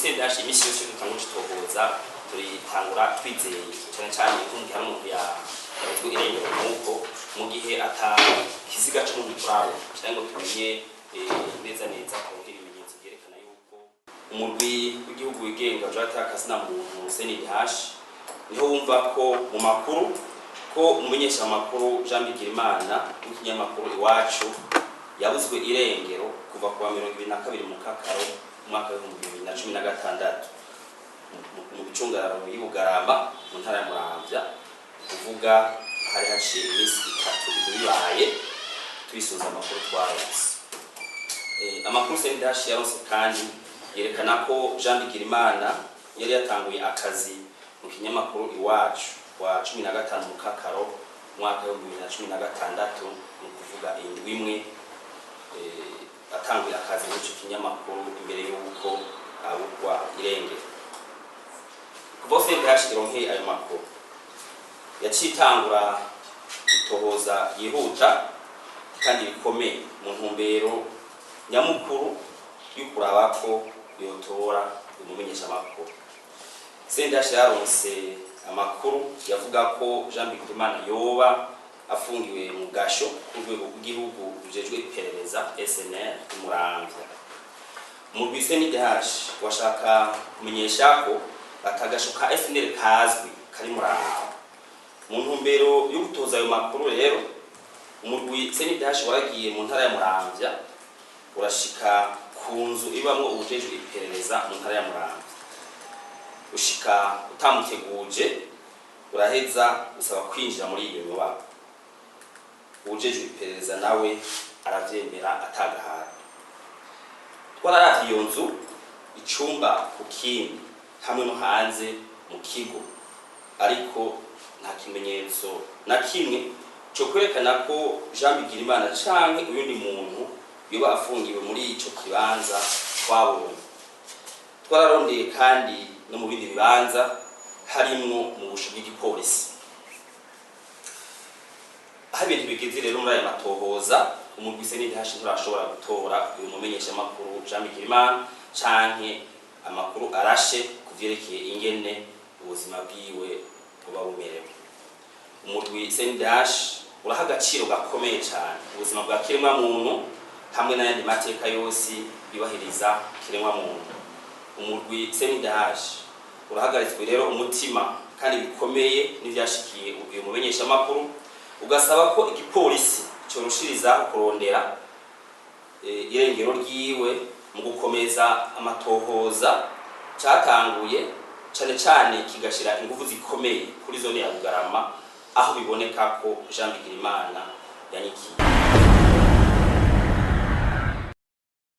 CNDH imisi yose dutanga citohoza turitangura twizeye cyane cyane inkunga hari umuntu yabuzwe irengero nuko mu gihe kiziga cy'umuntu turabo cyangwa tumenye neza ko ibimenyetso byerekana yuko umurwi w'igihugu wigenga ujata akasina muntu CNDH niho wumva ko mu makuru ko umumenyesha makuru Jean Bigirimana w'ikinyamakuru Iwacu yabuzwe irengero kuva kuwa 2022 mu Kakaro mwaka wa 2016 mu bicungararo y'Ubugarama mu ntara ya Muramvya kuvuga hari haciye iminsi 3 bibaye twisuza amakuru twaronse. Amakuru CNDH yaronse kandi yerekana ko Jean Bigirimana yari yatanguye akazi mu kinyamakuru Iwacu wa 15 mu Kakaro mwaka wa 2016 mu kuvuga indwi imwe atanguye akazi mu cyo kinyamakuru imbere y'uko abugwa irengero. Bose ndashyironke ayo makuru yacitangura itohoza yihuta kandi bikomeye mu ntumbero nyamukuru y'ukuraba ko yotora umumenyesha makuru. CNDH yaronse amakuru yavuga ko Jean Bigirimana yoba afungiwe mu gasho ku rwego rw'igihugu rujejwe iperereza SNR Muramvya. Mu CNDH washaka kumenyesha ko akagasho ka SNR kazwi kari Muramvya. Mu ntumbero yo gutoza ayo makuru rero umurwi CNDH waragiye mu ntara ya Muramvya urashika ku nzu ibamwe ubujejwe iperereza mu ntara ya Muramvya. Ushika utamuteguje uraheza usaba kwinjira muri iyo nyubako. Ubujejwe iperereza nawe aravyemera atagahara. Twararavye iyo nzu icumba ku kindi hamwe no hanze mu kigo, ariko nta kimenyetso na kimwe cyo kwerekana ko Jean Bigirimana canke uyundi muntu yoba afungiwe muri ico kibanza twabonye. Twararondeye kandi no mu bindi bibanza harimwo mu busho bw'igipolisi. Aho ibintu bigeze rero muri aya matohoza umurwi CNDH nturashobora gutora uyu mumenyesha makuru Jean Bigirimana canke amakuru arashe kuvyerekeye ingene ubuzima bwiwe buba bumerewe. Umurwi CNDH uraha agaciro gakomeye cyane ubuzima bwa kiremwa muntu hamwe n'ayandi mateka yose yubahiriza kiremwa muntu. Umurwi CNDH urahagaritswe rero umutima kandi bikomeye n'ivyashikiye uyu mumenyesha makuru, ugasaba ko igipolisi cyorushiriza kurondera irengero ryiwe mu gukomeza amatohoza cyatanguye cyane cyane kigashira ingufu zikomeye kuri zone ya Bugarama aho biboneka ko Jean Bigirimana yanyikiye.